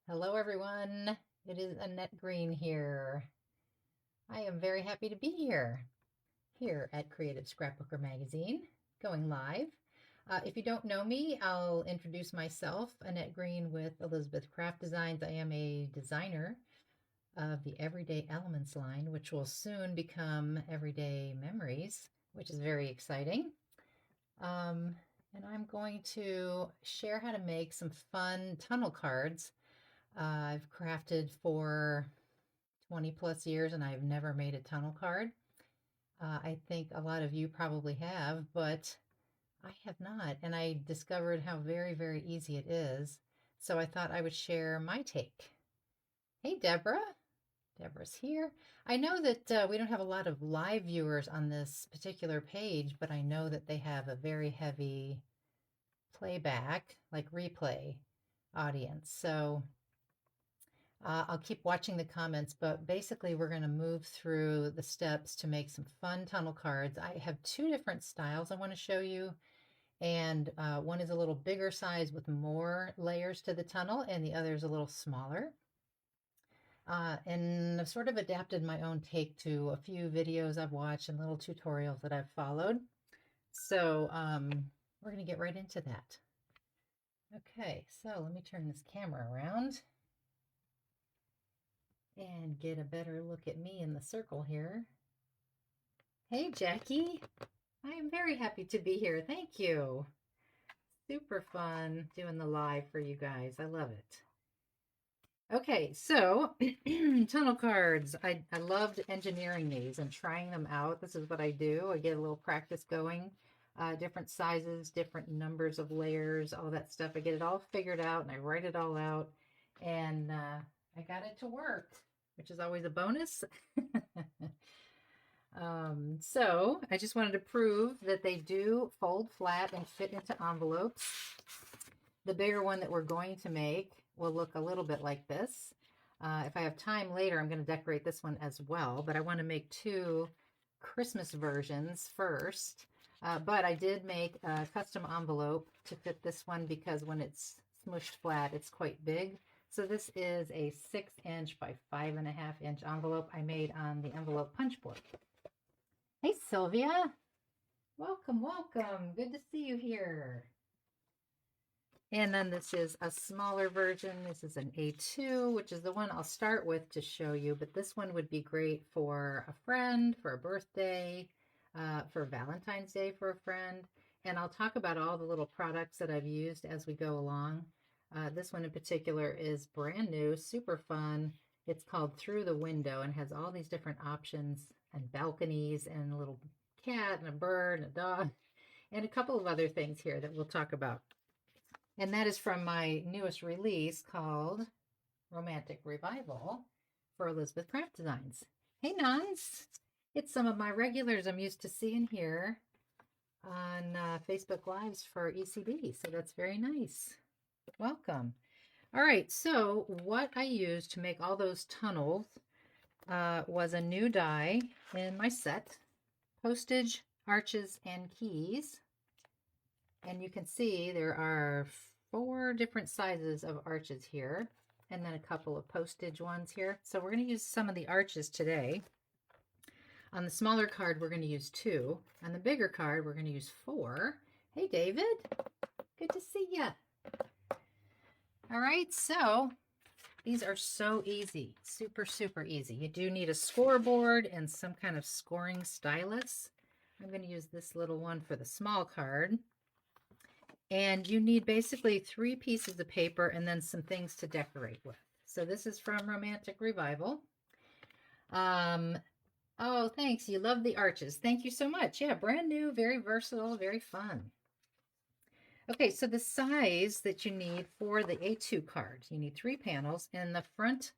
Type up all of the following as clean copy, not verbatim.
Hello, everyone. It is Annette Green here. I am very happy to be here at Creative Scrapbooker Magazine, going live. If you don't know me, I'll introduce myself, Annette Green with Elizabeth Craft Designs. I am a designer of the Everyday Elements line, which will soon become Everyday Memories, which is very exciting. Um, and I'm going to share how to make some fun tunnel cards. I've crafted for 20 plus years and I've never made a tunnel card. I think a lot of you probably have, but I have not. And I discovered how very, very easy it is. So I thought I would share my take. Hey, Deborah. Deborah's here. I know that we don't have a lot of live viewers on this particular page, but I know that they have a very heavy playback, like replay audience. So I'll keep watching the comments, but basically we're going to move through the steps to make some fun tunnel cards. I have two different styles I want to show you, and one is a little bigger size with more layers to the tunnel, and the other is a little smaller. And I've sort of adapted my own take to a few videos I've watched and little tutorials that I've followed. So we're going to get right into that. Okay, so let me turn this camera around and get a better look at me in the circle here. Hey, Jackie. I am very happy to be here. Thank you. Super fun doing the live for you guys. I love it. Okay, so tunnel cards. I loved engineering these and trying them out. This is what I do. I get a little practice going. Different sizes, different numbers of layers, all that stuff. I get it all figured out and I write it all out. And I got it to work, which is always a bonus. So I just wanted to prove that they do fold flat and fit into envelopes. The bigger one that we're going to make will look a little bit like this. If I have time later, I'm going to decorate this one as well, but I want to make two Christmas versions first. But I did make a custom envelope to fit this one because when it's smushed flat, it's quite big. So this is a 6-inch by 5.5-inch envelope I made on the envelope punch board. Hey, Sylvia. Welcome, welcome. Good to see you here. And then this is a smaller version. This is an A2, which is the one I'll start with to show you. But this one would be great for a friend, for a birthday, for Valentine's Day for a friend. And I'll talk about all the little products that I've used as we go along. This one in particular is brand new, super fun. It's called Through the Window and has all these different options and balconies and a little cat and a bird and a dog and a couple of other things here that we'll talk about. And that is from my newest release called Romantic Revival for Elizabeth Craft Designs. Hey, Nuns. It's some of my regulars I'm used to seeing here on Facebook Lives for ECB. So that's very nice. Welcome. All right, so what I used to make all those tunnels was a new die in my set, postage, arches, and keys. And you can see there are 4 different sizes of arches here, and then a couple of postage ones here. So we're going to use some of the arches today. On the smaller card, we're going to use 2. On the bigger card, we're going to use 4. Hey, David. Good to see you. All right, so these are so easy. Super, super easy. You do need a scoreboard and some kind of scoring stylus. I'm going to use this little one for the small card. And you need basically 3 pieces of paper and then some things to decorate with. So this is from Romantic Revival. Oh, thanks. You love the arches. Thank you so much. Yeah, brand new, very versatile, very fun. Okay, so the size that you need for the A2 card, you need 3 panels, and the front,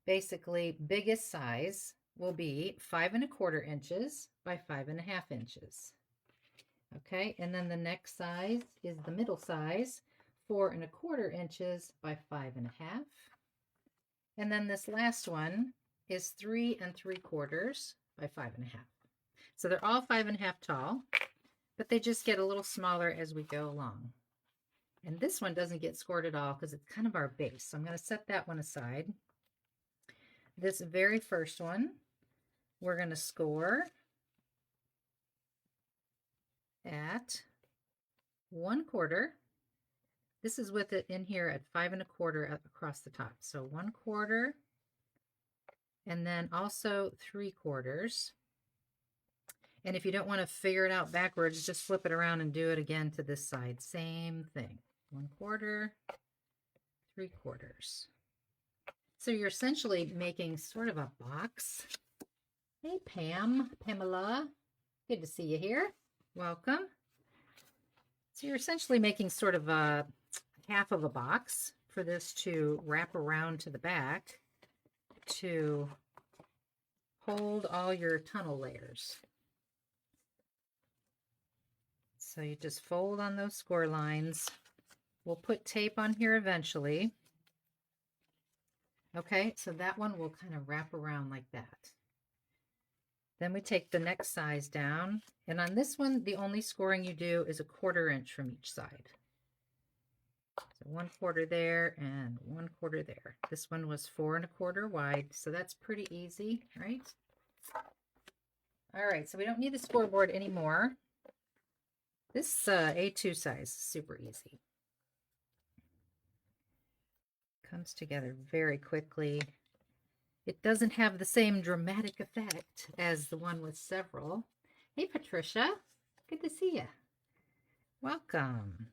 basically biggest size will be 5¼ inches by 5½ inches. Okay, and then the next size is the middle size, 4¼ inches by 5½. And then this last one is 3¾ by 5½. So they're all 5½ tall, but they just get a little smaller as we go along. And this one doesn't get scored at all because it's kind of our base. So I'm going to set that one aside. This very first one, we're going to score at 1/4. This is with it in here at 5 1/4 across the top. So 1/4, and then also 3/4. And if you don't want to figure it out backwards, just flip it around and do it again to this side. Same thing. 1/4, 3/4. So you're essentially making sort of a box. Hey, Pamela, good to see you here. Welcome. So you're essentially making sort of a half of a box for this to wrap around to the back to hold all your tunnel layers. So you just fold on those score lines. We'll put tape on here eventually. Okay, so that one will kind of wrap around like that. Then we take the next size down, and on this one, the only scoring you do is 1/4 inch from each side. So 1/4 there and 1/4 there. This one was 4 1/4 wide, so that's pretty easy, right? All right, so we don't need the scoreboard anymore. This A2 size is super easy. Comes together very quickly. It doesn't have the same dramatic effect as the one with several. Hey, Patricia. Good to see you. Welcome.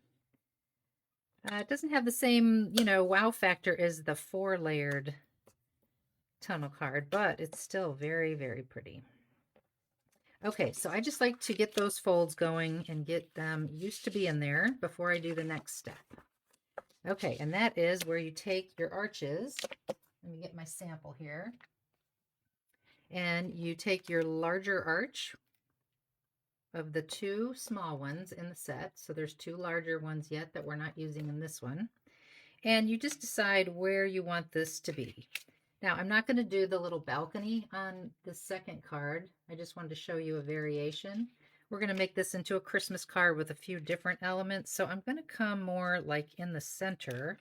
It doesn't have the same, wow factor as the 4-layered tunnel card, but it's still very, very pretty. Okay, so I just like to get those folds going and get them used to be in there before I do the next step. Okay, and that is where you take your arches. Let me get my sample here. And you take your larger arch of the 2 small ones in the set. So there's 2 larger ones yet that we're not using in this one. And you just decide where you want this to be. Now, I'm not going to do the little balcony on the second card. I just wanted to show you a variation. We're going to make this into a Christmas card with a few different elements. So I'm going to come more like in the center.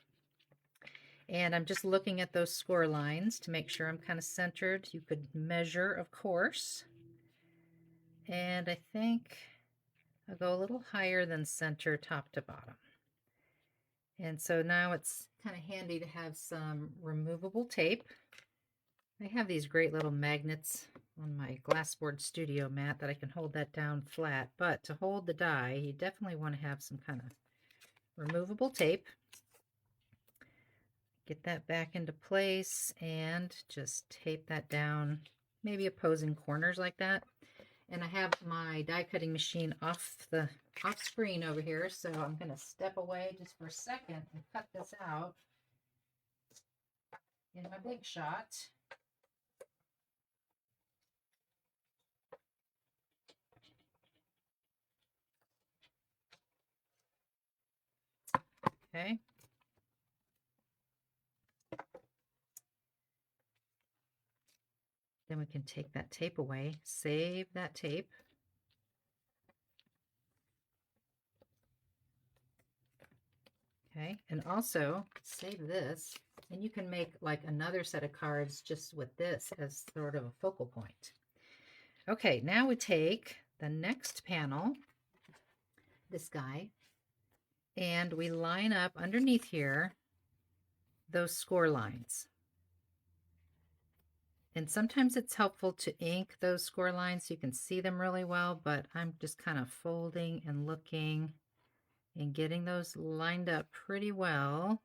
And I'm just looking at those score lines to make sure I'm kind of centered. You could measure, of course. And I think I'll go a little higher than center, top to bottom. And so now it's kind of handy to have some removable tape. I have these great little magnets on my glassboard studio mat that I can hold that down flat, but to hold the die, you definitely want to have some kind of removable tape. Get that back into place and just tape that down, maybe opposing corners like that. And I have my die cutting machine off screen over here, so I'm going to step away just for a second and cut this out in my Big Shot. Okay. Then we can take that tape away, save that tape. Okay, and also save this, and you can make like another set of cards just with this as sort of a focal point. Okay, now we take the next panel, this guy, and we line up underneath here those score lines. And sometimes it's helpful to ink those score lines so you can see them really well, but I'm just kind of folding and looking and getting those lined up pretty well.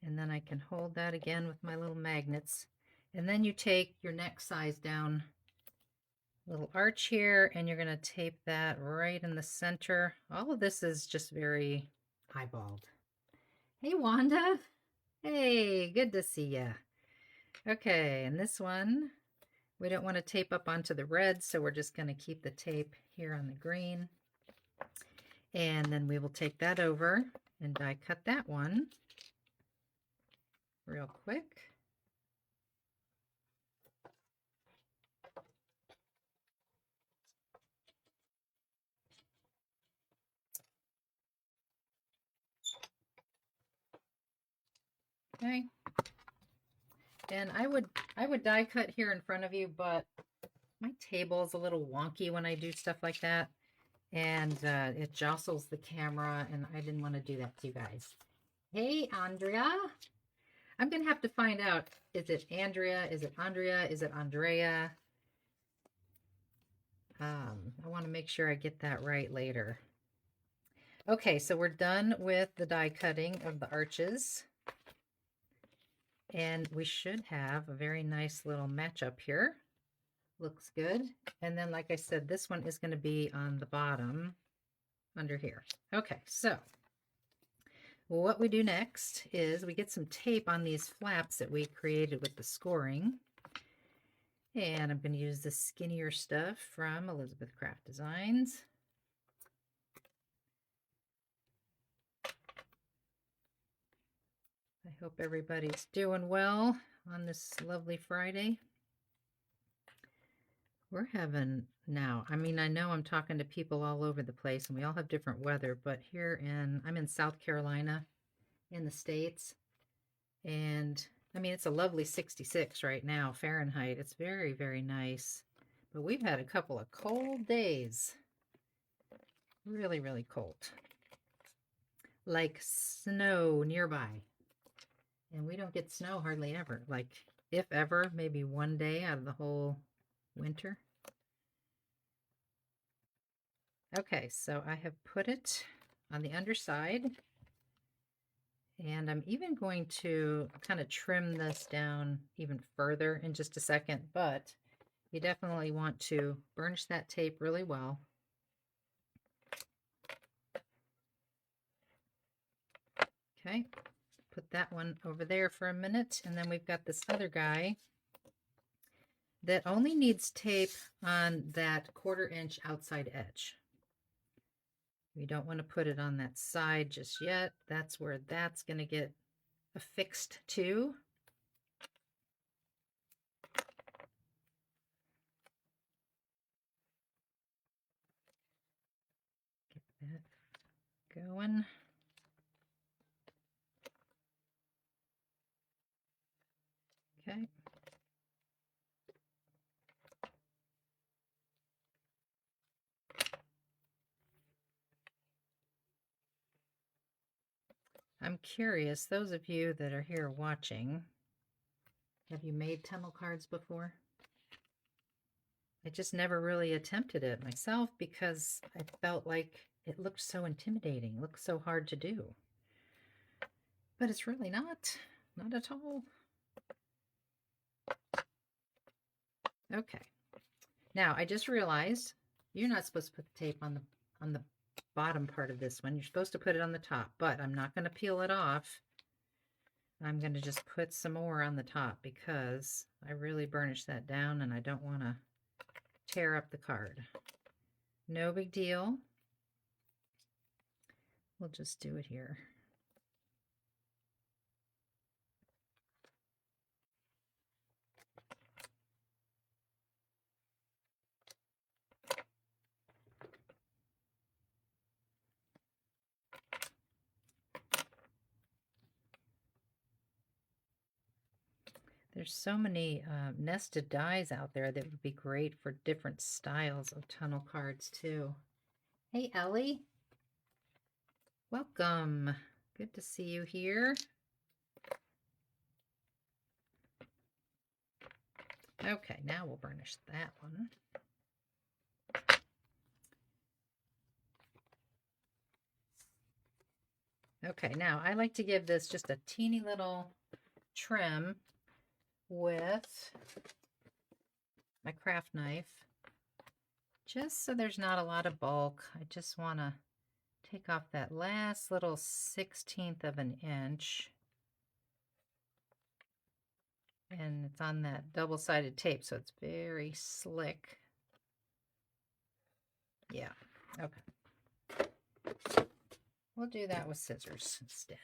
And then I can hold that again with my little magnets. And then you take your next size down, little arch here, and you're going to tape that right in the center. All of this is just very eyeballed. Hey, Wanda. Hey, good to see you. Okay, and this one, we don't want to tape up onto the red, so we're just going to keep the tape here on the green. And then we will take that over and die cut that one real quick. Okay. And I would die cut here in front of you, but my table is a little wonky when I do stuff like that. And it jostles the camera, and I didn't want to do that to you guys. Hey, Andrea. I'm going to have to find out, is it Andrea? Is it Andrea? Is it Andrea? I want to make sure I get that right later. Okay, so we're done with the die cutting of the arches. And we should have a very nice little matchup here. Looks good. And then, like I said, this one is going to be on the bottom under here. Okay, so what we do next is we get some tape on these flaps that we created with the scoring. And I'm going to use the skinnier stuff from Elizabeth Craft Designs. I hope everybody's doing well on this lovely Friday. We're having now, I mean, I know I'm talking to people all over the place and we all have different weather, but I'm in South Carolina in the States. And I mean, it's a lovely 66 right now, Fahrenheit. It's very, very nice. But we've had a couple of cold days. Really, really cold. Like snow nearby. And we don't get snow hardly ever. Like, if ever, maybe one day out of the whole winter. Okay, so I have put it on the underside. And I'm even going to kind of trim this down even further in just a second, but you definitely want to burnish that tape really well. Okay, put that one over there for a minute, and then we've got this other guy that only needs tape on that 1/4 inch outside edge. We don't want to put it on that side just yet. That's where that's going to get affixed to. Get that going. Okay. I'm curious, those of you that are here watching, have you made tunnel cards before? I just never really attempted it myself because I felt like it looked so intimidating, looked so hard to do. But it's really not at all. Okay. Now, I just realized you're not supposed to put the tape on the bottom part of this one. You're supposed to put it on the top, but I'm not going to peel it off. I'm going to just put some more on the top because I really burnished that down and I don't want to tear up the card. No big deal. We'll just do it here. There's so many nested dies out there that would be great for different styles of tunnel cards too. Hey, Ellie. Welcome. Good to see you here. Okay, now we'll burnish that one. Okay, now I like to give this just a teeny little trim with my craft knife, just so there's not a lot of bulk. I just want to take off that last little 1/16 of an inch. And it's on that double-sided tape, so it's very slick. Yeah, okay. We'll do that with scissors instead.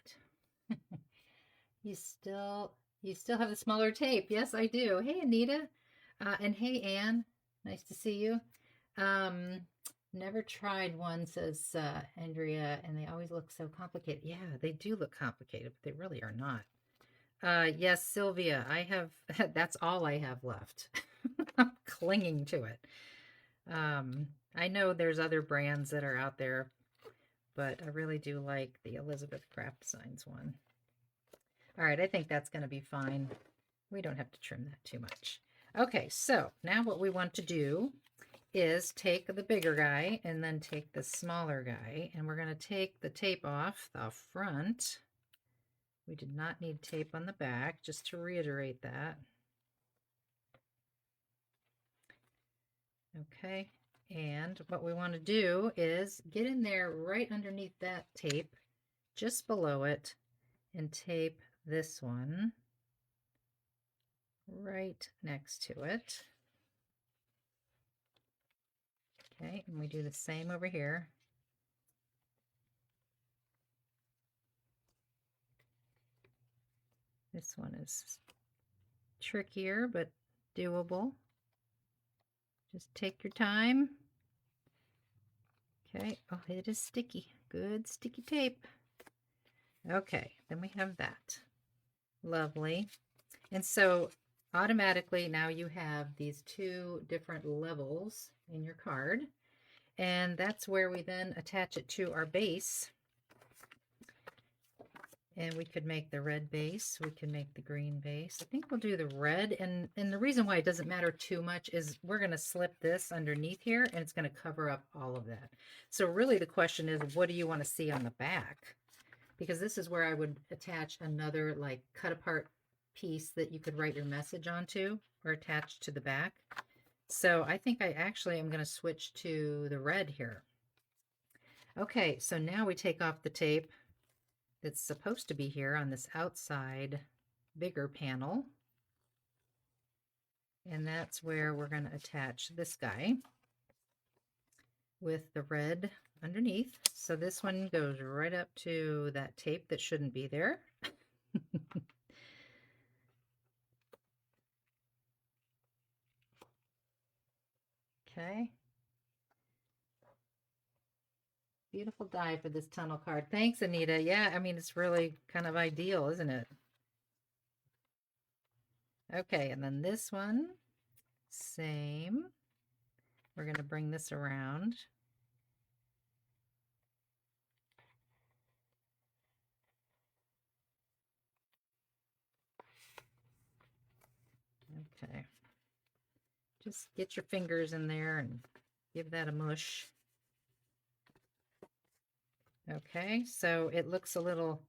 You still have the smaller tape. Yes, I do. Hey, Anita. And hey, Anne. Nice to see you. Never tried one, says Andrea, and they always look so complicated. Yeah, they do look complicated, but they really are not. Yes, Sylvia, I have, that's all I have left. I'm clinging to it. I know there's other brands that are out there, but I really do like the Elizabeth Craft Designs one. All right, I think that's going to be fine. We don't have to trim that too much. Okay, so now what we want to do is take the bigger guy and then take the smaller guy, and we're going to take the tape off the front. We did not need tape on the back, just to reiterate that. Okay, and what we want to do is get in there right underneath that tape, just below it, and tape this one right next to it. Okay, and we do the same over here. This one is trickier, but doable. Just take your time. Okay, oh, it is sticky. Good sticky tape. Okay, then we have that. Lovely. And so automatically now you have these two different levels in your card. And that's where we then attach it to our base. And we could make the red base, we can make the green base. I think we'll do the red, and the reason why it doesn't matter too much is we're going to slip this underneath here, and it's going to cover up all of that. So really the question is, what do you want to see on the back? Because this is where I would attach another like cut apart piece that you could write your message onto or attach to the back. So I think I actually am going to switch to the red here. Okay, so now we take off the tape that's supposed to be here on this outside bigger panel. And that's where we're going to attach this guy with the red underneath. So this one goes right up to that tape that shouldn't be there. Okay. Beautiful die for this tunnel card. Thanks, Anita. Yeah, I mean, it's really kind of ideal, isn't it? Okay, and then this one, same. We're going to bring this around. Okay. Just get your fingers in there and give that a mush. Okay, so it looks a little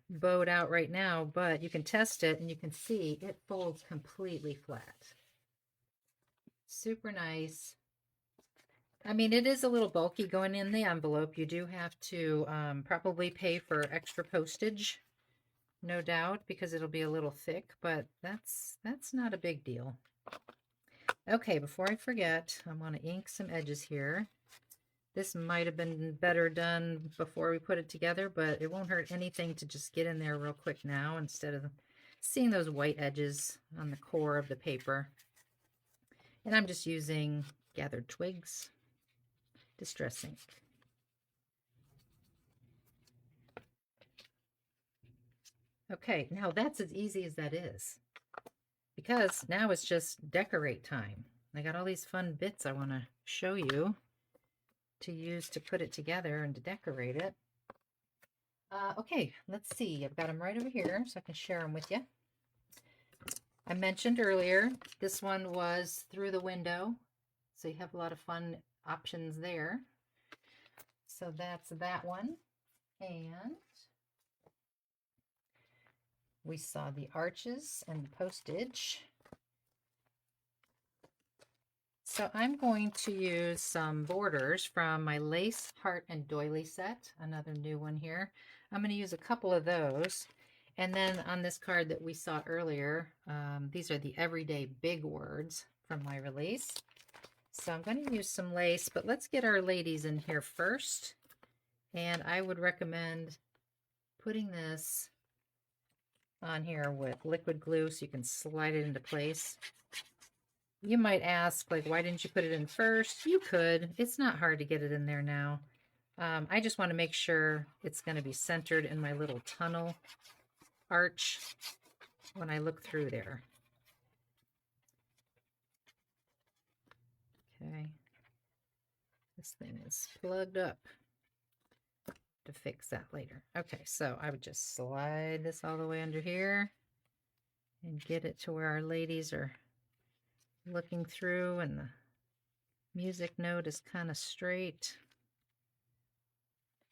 bowed out right now, but you can test it and you can see it folds completely flat. Super nice. I mean, it is a little bulky going in the envelope. You do have to probably pay for extra postage, no doubt, because it'll be a little thick, but that's not a big deal. Okay, before I forget, I want to ink some edges here. This might have been better done before we put it together, but it won't hurt anything to just get in there real quick now instead of seeing those white edges on the core of the paper. And I'm just using Gathered Twigs Distress Ink. Okay, now that's as easy as that is, because now it's just decorate time. I got all these fun bits I want to show you to use to put it together and to decorate it. Okay, let's see. I've got them right over here so I can share them with you. I mentioned earlier, this one was through the window, so you have a lot of fun options there. So that's that one. And we saw the arches and the postage. So I'm going to use some borders from my Lace Heart and Doily set, another new one here. I'm going to use a couple of those. And then on this card that we saw earlier, these are the everyday big words from my release. So I'm going to use some lace, but let's get our ladies in here first. And I would recommend putting this on here with liquid glue so you can slide it into place. You might ask, like, why didn't you put it in first? You could. It's not hard to get it in there now. I just want to make sure it's going to be centered in my little tunnel arch. when I look through there. Okay. This thing is plugged up. To fix that later. Okay, so I would just slide this all the way under here and get it to where our ladies are looking through and the music note is kind of straight.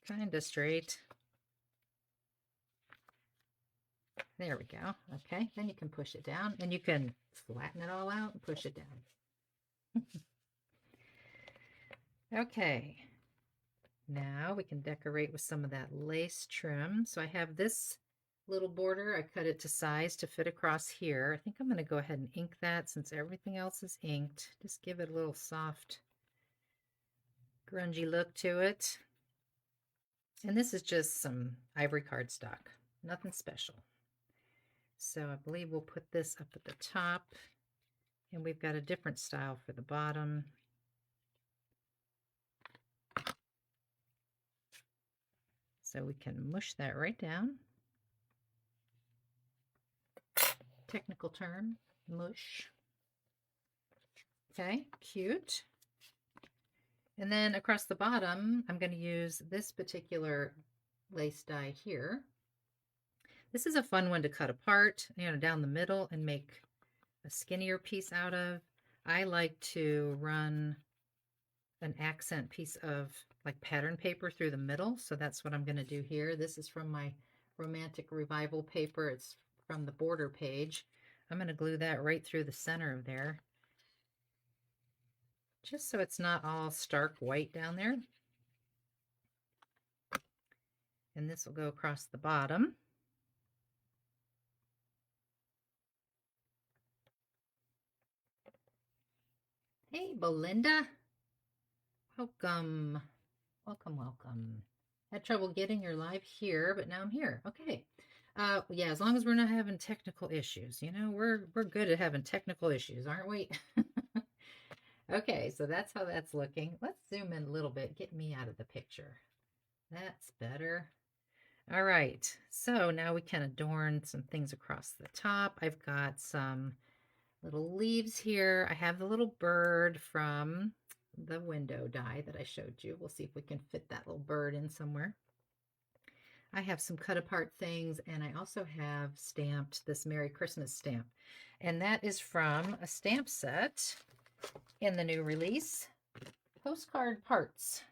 Kind of straight. There we go. Okay, then you can push it down and you can flatten it all out and push it down. Okay, now we can decorate with some of that lace trim. So I have this little border. I cut it to size to fit across here. I think I'm going to go ahead and ink that since everything else is inked. Just give it a little soft, grungy look to it. And this is just some ivory cardstock, nothing special. So I believe we'll put this up at the top, and we've got a different style for the bottom. So we can mush that right down. Technical term, mush. Okay, cute. And then across the bottom, I'm going to use this particular lace die here. This is a fun one to cut apart, down the middle and make a skinnier piece out of. I like to run an accent piece of like pattern paper through the middle. So that's what I'm going to do here. This is from my Romantic Revival paper. It's from the border page. I'm going to glue that right through the center of there, just so it's not all stark white down there. And this will go across the bottom. Hey, Belinda. Welcome. Welcome, welcome. Had trouble getting your live here, but now I'm here. Okay. Yeah, as long as we're not having technical issues. We're good at having technical issues, aren't we? Okay, so that's how that's looking. Let's zoom in a little bit. Get me out of the picture. That's better. All right, so now we can adorn some things across the top. I've got some little leaves here. I have the little bird from the window die that I showed you. We'll see if we can fit that little bird in somewhere. I have some cut apart things, and I also have stamped this Merry Christmas stamp. And that is from a stamp set in the new release, Postcard Parts,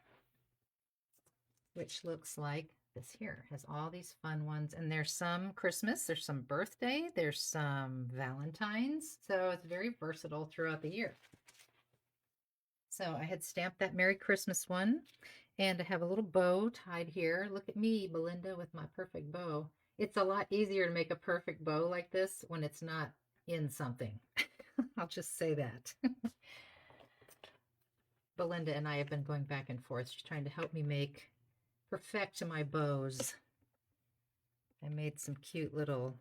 which looks like this here. Has all these fun ones, and there's some Christmas, there's some birthday, there's some Valentine's, so it's very versatile throughout the year. So I had stamped that Merry Christmas one, and I have a little bow tied here. Look at me, Belinda, with my perfect bow. It's a lot easier to make a perfect bow like this when it's not in something. I'll just say that. Belinda and I have been going back and forth. She's trying to help me perfect my bows. I made some cute little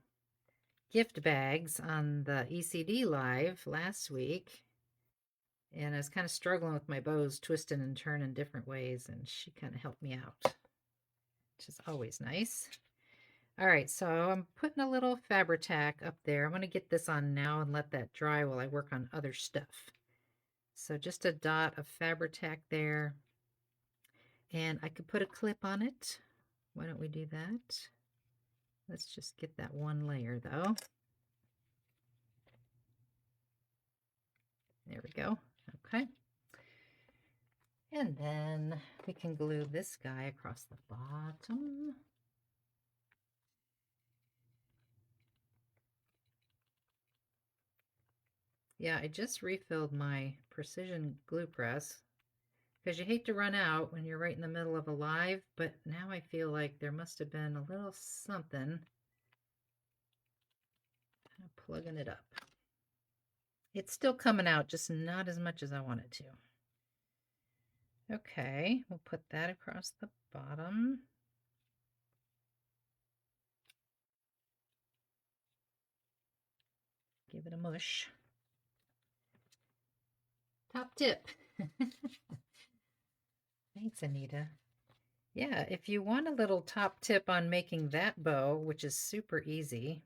gift bags on the ECD live last week, and I was kind of struggling with my bows, twisting and turning different ways, and she kind of helped me out, which is always nice. All right, so I'm putting a little Fabri-Tac up there. I'm going to get this on now and let that dry while I work on other stuff. So just a dot of Fabri-Tac there. And I could put a clip on it. Why don't we do that? Let's just get that one layer though. There we go. Okay. And then we can glue this guy across the bottom. Yeah, I just refilled my precision glue press because you hate to run out when you're right in the middle of a live, but now I feel like there must have been a little something. I'm plugging it up. It's still coming out, just not as much as I want it to. Okay, we'll put that across the bottom. Give it a mush. Top tip. Thanks, Anita. Yeah, if you want a little top tip on making that bow, which is super easy,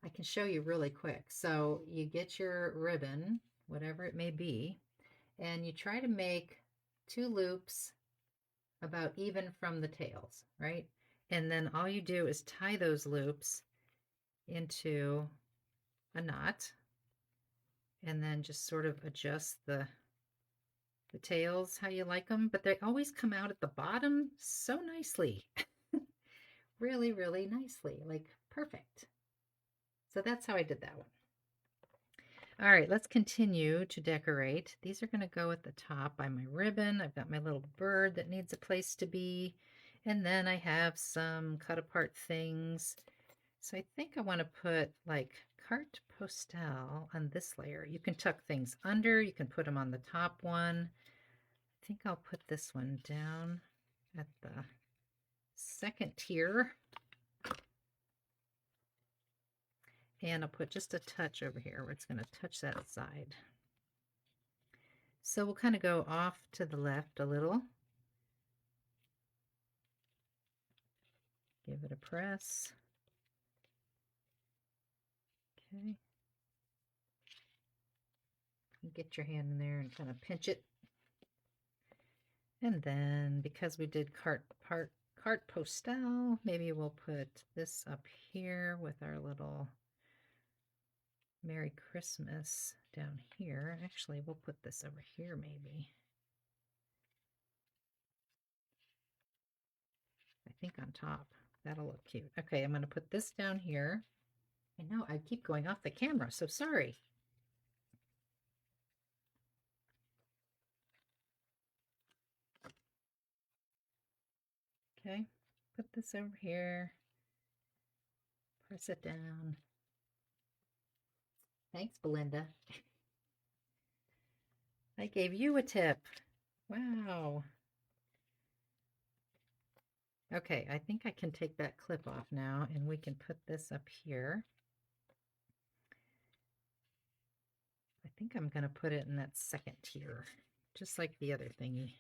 I can show you really quick. So you get your ribbon, whatever it may be, and you try to make 2 loops about even from the tails, right? And then all you do is tie those loops into a knot and then just sort of adjust the tails how you like them, but they always come out at the bottom so nicely. Really, really nicely, like perfect. So that's how I did that one. All right, let's continue to decorate. These are going to go at the top by my ribbon. I've got my little bird that needs a place to be. And then I have some cut apart things. So I think I want to put like carte postale on this layer. You can tuck things under. You can put them on the top one. I think I'll put this one down at the second tier. And I'll put just a touch over here where it's going to touch that side. So we'll kind of go off to the left a little. Give it a press. Okay. Get your hand in there and kind of pinch it. And then because we did carte postale, maybe we'll put this up here with our little Merry Christmas down here. Actually, we'll put this over here maybe. I think on top. That'll look cute. Okay, I'm going to put this down here. I know I keep going off the camera, so sorry. Okay, put this over here. Press it down. Thanks, Belinda. I gave you a tip. Wow. Okay, I think I can take that clip off now and we can put this up here. I think I'm going to put it in that second tier, just like the other thingy.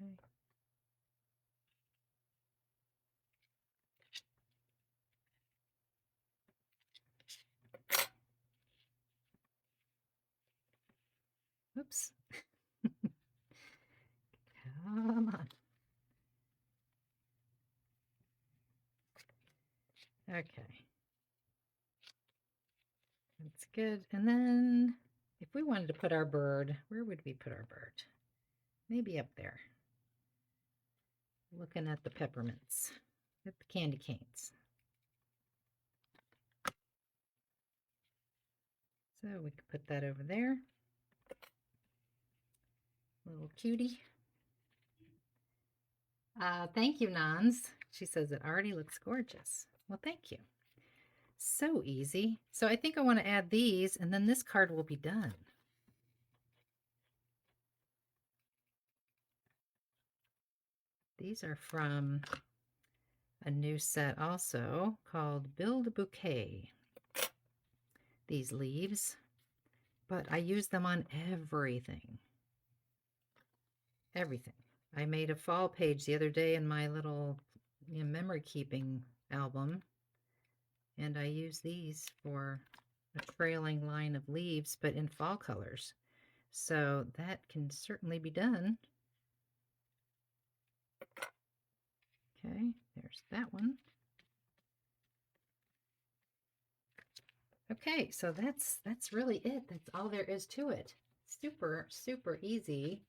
Okay. Oops. Come on. Okay. That's good. And then if we wanted to put our bird, where would we put our bird? Maybe up there. Looking at the peppermints, at the candy canes. So we could put that over there. Little cutie. Thank you, Nans. She says it already looks gorgeous. Well, thank you. So easy. So I think I want to add these, and then this card will be done. These are from a new set also called Build a Bouquet. These leaves, but I use them on everything. Everything. I made a fall page the other day in my little memory keeping album, and I use these for a trailing line of leaves, but in fall colors. So that can certainly be done. Okay, there's that one. Okay, so that's really it. That's all there is to it. Super, super easy.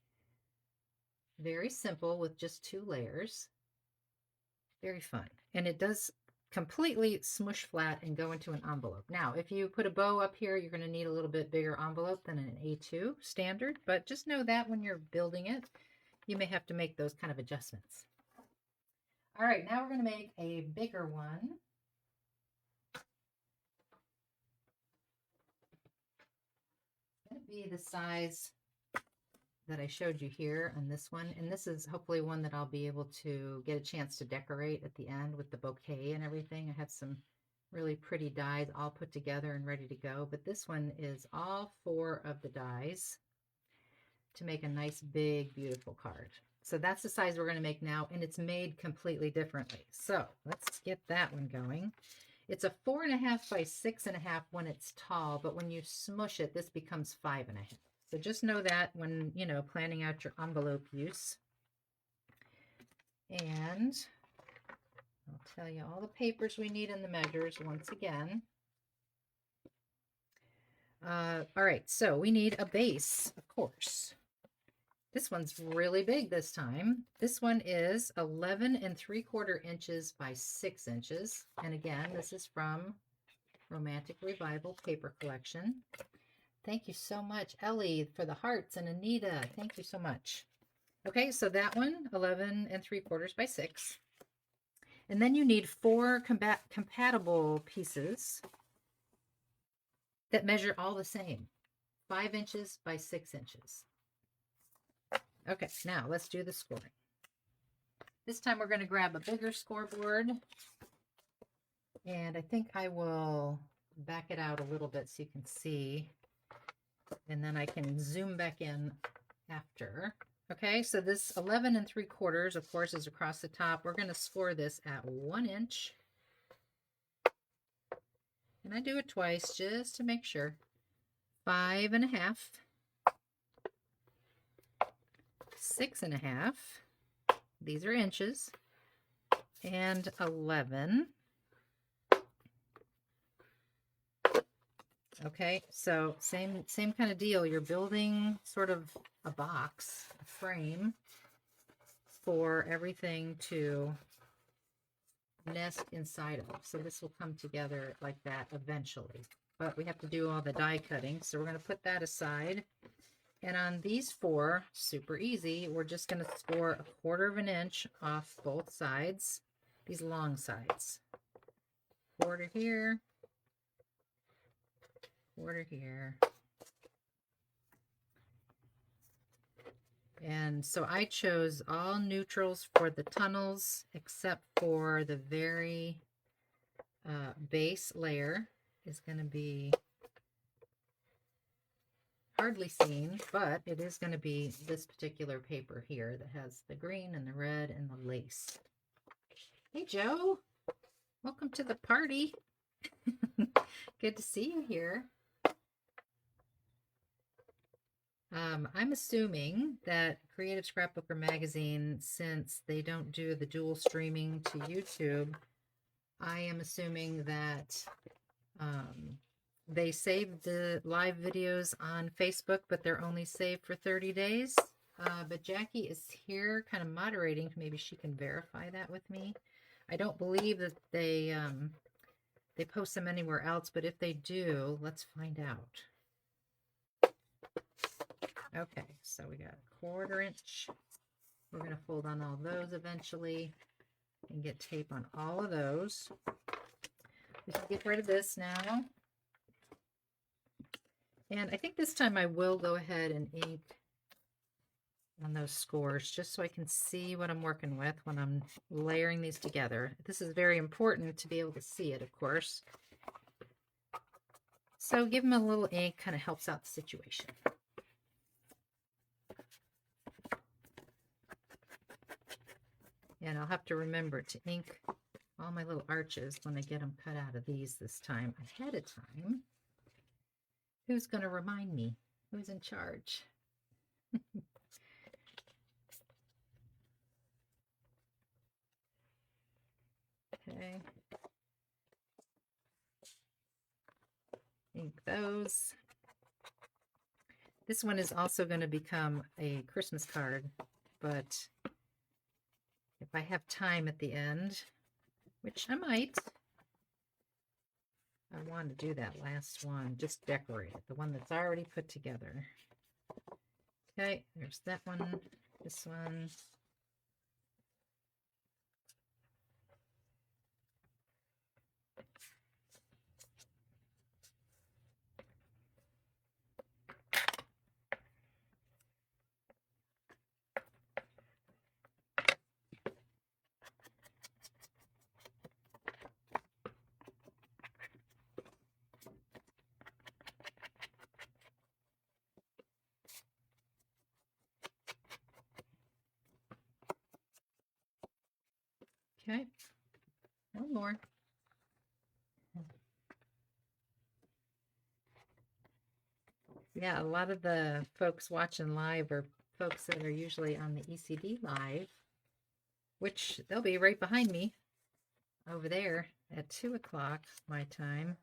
Very simple with just 2 layers. Very fun. And it does completely smush flat and go into an envelope. Now, if you put a bow up here, you're going to need a little bit bigger envelope than an A2 standard, but just know that when you're building it, you may have to make those kind of adjustments. All right, now we're going to make a bigger one. It's going to be the size that I showed you here on this one, and this is hopefully one that I'll be able to get a chance to decorate at the end with the bouquet and everything. I have some really pretty dies all put together and ready to go, but this one is all 4 of the dies. to make a nice, big, beautiful card. So that's the size we're going to make now, and it's made completely differently. So let's get that one going. It's a 4.5 by 6.5 when it's tall, but when you smush it, this becomes 5.5. So just know that when, you know, planning out your envelope use. And I'll tell you all the papers we need and the measures once again. All right, so we need a base, of course. This one's really big this time. This one is 11 3/4 inches by 6 inches. And again, this is from Romantic Revival Paper Collection. Thank you so much, Ellie, for the hearts, and Anita. Thank you so much. Okay, so that one, 11 3/4 by 6. And then you need 4 compatible pieces that measure all the same, 5 inches by 6 inches. Okay, now let's do the scoring. This time we're going to grab a bigger scoreboard, and I think I will back it out a little bit so you can see, and then I can zoom back in after. Okay, so this 11 3/4, of course, is across the top. We're going to score this at 1 inch. And I do it twice just to make sure. 5.5. 6.5. These are inches. And 11. Okay, so same kind of deal. You're building sort of a box, a frame for everything to nest inside of. So this will come together like that eventually. But we have to do all the die cutting, so we're going to put that aside. And on these 4, super easy, we're just going to score 1/4 inch off both sides, these long sides. 1/4 here, 1/4 here. And so I chose all neutrals for the tunnels, except for the very base layer is going to be hardly seen, but it is going to be this particular paper here that has the green and the red and the lace. Hey, Joe. Welcome to the party. Good to see you here. I'm assuming that Creative Scrapbooker Magazine, since they don't do the dual streaming to YouTube, I am assuming that they save the live videos on Facebook, but they're only saved for 30 days. But Jackie is here kind of moderating. Maybe she can verify that with me. I don't believe that they post them anywhere else, but if they do, let's find out. Okay, so we got 1/4 inch. We're going to fold on all those eventually and get tape on all of those. We can get rid of this now. And I think this time I will go ahead and ink on those scores just so I can see what I'm working with when I'm layering these together. This is very important to be able to see it, of course. So give them a little ink, kind of helps out the situation. And I'll have to remember to ink all my little arches when I get them cut out of these this time ahead of time. Who's going to remind me? Who's in charge? Okay. Ink those. This one is also going to become a Christmas card, but if I have time at the end, which I might, I want to do that last one, just decorate it, the one that's already put together. Okay, there's that one, this one. Okay, one more. Yeah, a lot of the folks watching live are folks that are usually on the ECD live, which they'll be right behind me over there at 2 o'clock my time.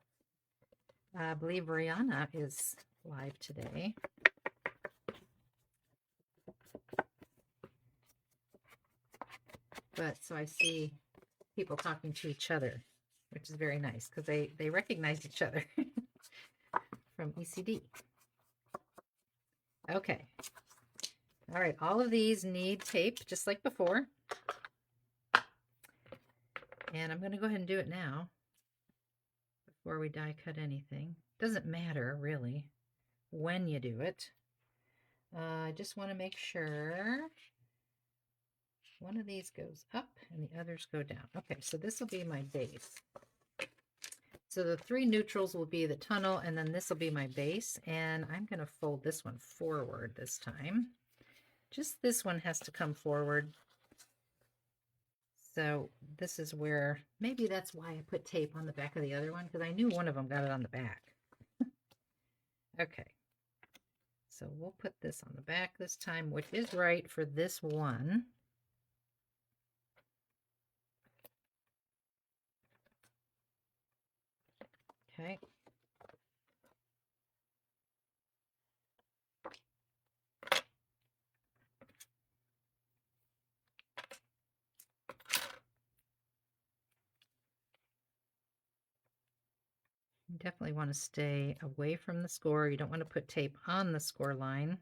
I believe Rihanna is live today. But so I see people talking to each other, which is very nice because they recognize each other from ECD. Okay. All right. All of these need tape just like before. And I'm going to go ahead and do it now before we die cut anything. Doesn't matter really when you do it. I just want to make sure one of these goes up and the others go down. Okay, so this will be my base. So the three neutrals will be the tunnel, and then this will be my base. And I'm going to fold this one forward this time. Just this one has to come forward. So this is where, maybe that's why I put tape on the back of the other one, because I knew one of them got it on the back. Okay. So we'll put this on the back this time, which is right for this one. Okay. You definitely want to stay away from the score. You don't want to put tape on the score line.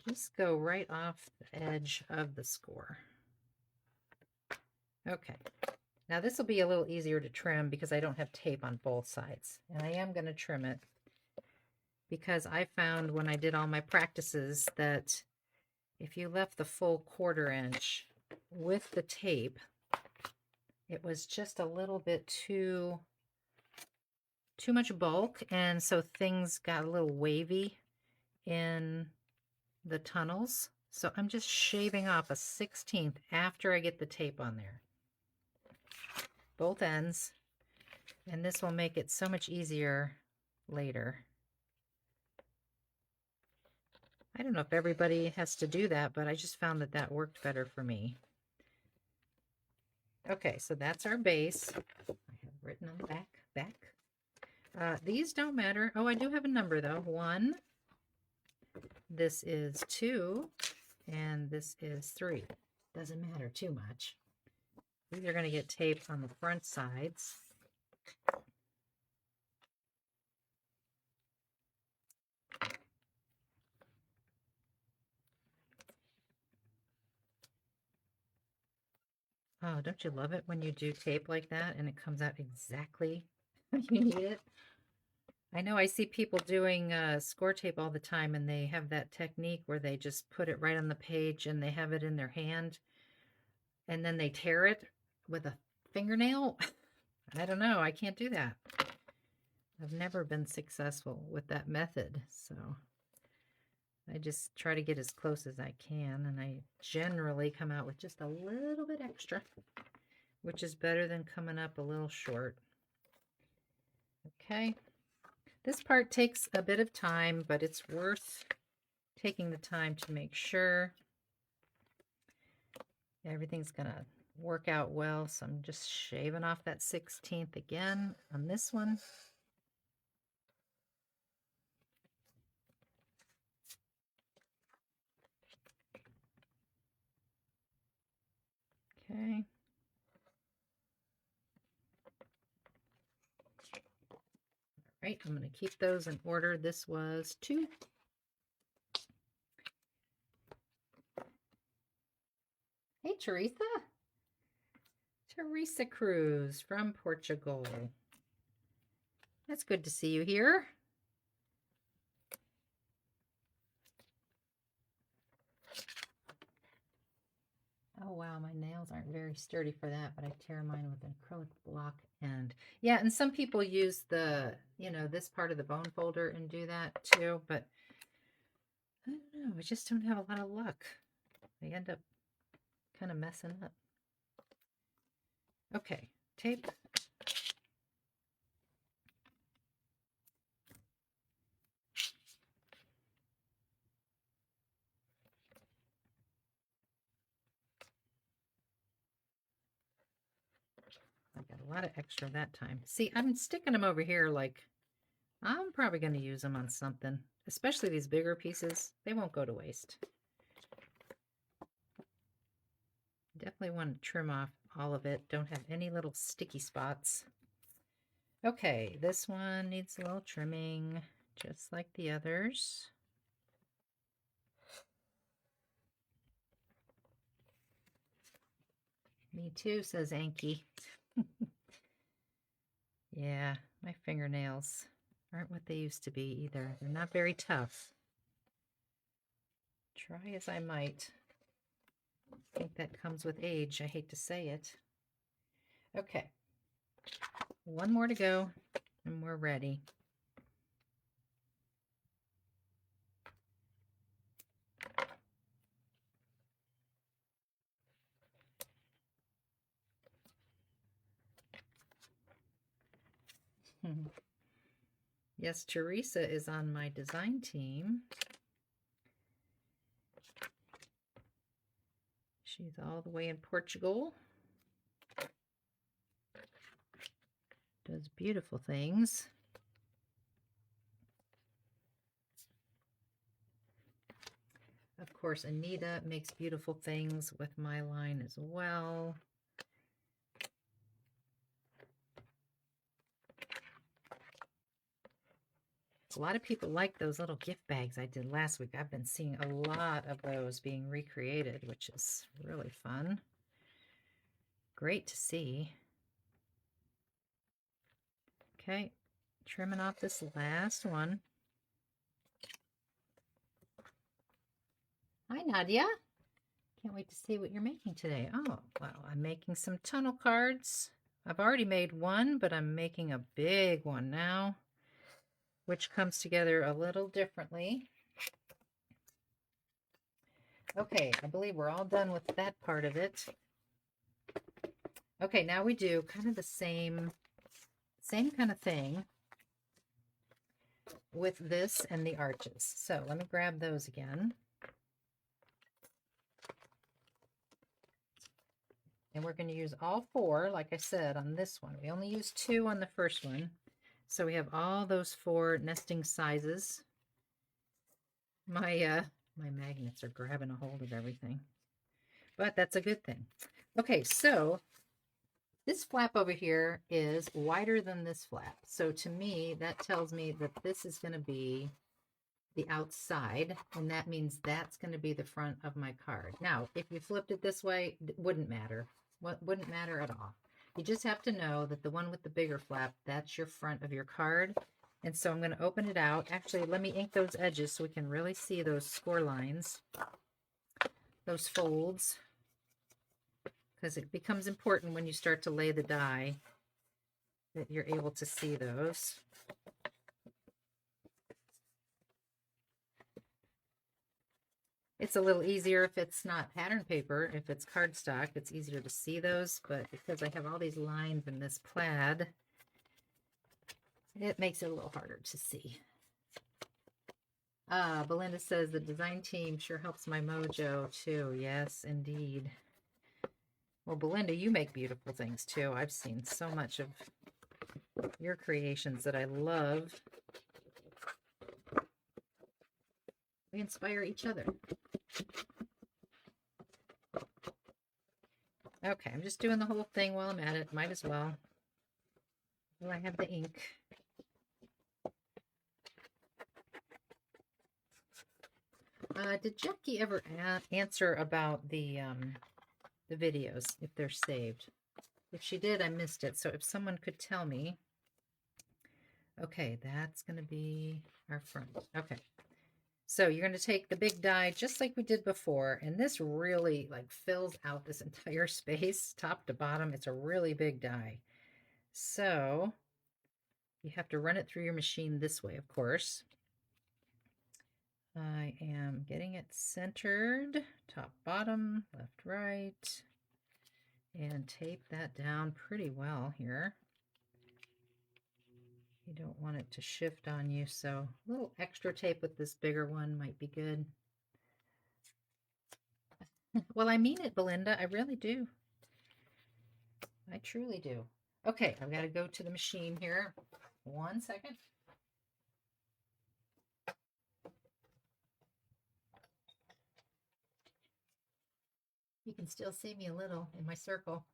Just go right off the edge of the score. Okay. Now this will be a little easier to trim because I don't have tape on both sides. And I am going to trim it because I found when I did all my practices that if you left the full 1/4 inch with the tape, it was just a little bit too much bulk, and so things got a little wavy in the tunnels. So I'm just shaving off a 1/16 after I get the tape on there, both ends, and this will make it so much easier later. I don't know if everybody has to do that, but I just found that that worked better for me. Okay, so that's our base. I have written on the back. These don't matter. Oh, I do have a number though. 1. This is 2. And this is 3. Doesn't matter too much. These are going to get taped on the front sides. Oh, don't you love it when you do tape like that and it comes out exactly how you need it? I know I see people doing score tape all the time, and they have that technique where they just put it right on the page and they have it in their hand and then they tear it with a fingernail. I don't know. I can't do that. I've never been successful with that method, so I just try to get as close as I can, and I generally come out with just a little bit extra, which is better than coming up a little short. Okay. This part takes a bit of time, but it's worth taking the time to make sure everything's going to work out well. So I'm just shaving off that 1/16 again on this one. Okay. All right, I'm going to keep those in order. This was 2. Hey, Teresa. Teresa Cruz from Portugal. That's good to see you here. Oh, wow, my nails aren't very sturdy for that, but I tear mine with an acrylic block. And yeah, and some people use the, this part of the bone folder and do that too, but I don't know, I just don't have a lot of luck. I end up kind of messing up. Okay, tape. I got a lot of extra that time. See, I'm sticking them over here like I'm probably going to use them on something, especially these bigger pieces. They won't go to waste. Definitely want to trim off all of it. Don't have any little sticky spots. Okay, this one needs a little trimming, just like the others. Me too, says Anki. Yeah, my fingernails aren't what they used to be either. They're not very tough. Try as I might. I think that comes with age. I hate to say it. Okay, one more to go and we're ready. Yes, Teresa is on my design team. She's all the way in Portugal. Does beautiful things. Of course, Anita makes beautiful things with my line as well. A lot of people like those little gift bags I did last week. I've been seeing a lot of those being recreated, which is really fun. Great to see. Okay, trimming off this last one. Hi, Nadia. Can't wait to see what you're making today. Oh, well, I'm making some tunnel cards. I've already made one, but I'm making a big one now, which comes together a little differently. Okay, I believe we're all done with that part of it. Okay, now we do kind of the same kind of thing with this and the arches. So let me grab those again. And we're going to use all four, like I said, on this one. We only used 2 on the first one. So we have all those 4 nesting sizes. My magnets are grabbing a hold of everything, but that's a good thing. Okay, so this flap over here is wider than this flap. So to me, that tells me that this is going to be the outside, and that means that's going to be the front of my card. Now, if you flipped it this way, it wouldn't matter. Wouldn't matter at all. You just have to know that the one with the bigger flap, that's your front of your card. And so I'm going to open it out. Actually, let me ink those edges so we can really see those score lines, those folds, because it becomes important when you start to lay the die that you're able to see those. It's a little easier if it's not pattern paper. If it's cardstock, it's easier to see those, but because I have all these lines in this plaid, it makes it a little harder to see. Belinda says the design team sure helps my mojo too. Yes, indeed. Well, Belinda, you make beautiful things too. I've seen so much of your creations that I love. We inspire each other. Okay, I'm just doing the whole thing while I'm at it. Might as well. Well, I have the ink. Did Jackie ever answer about the videos, if they're saved? If she did, I missed it. So if someone could tell me. Okay, that's going to be our front. Okay. So you're going to take the big die just like we did before. And this really like fills out this entire space, top to bottom. It's a really big die. So you have to run it through your machine this way, of course. I am getting it centered, top, bottom, left, right. and tape that down pretty well here. You don't want it to shift on you, so a little extra tape with this bigger one might be good. Well, I mean it, Belinda. I really do. I truly do. Okay, I've got to go to the machine here. 1 second. You can still see me a little in my circle.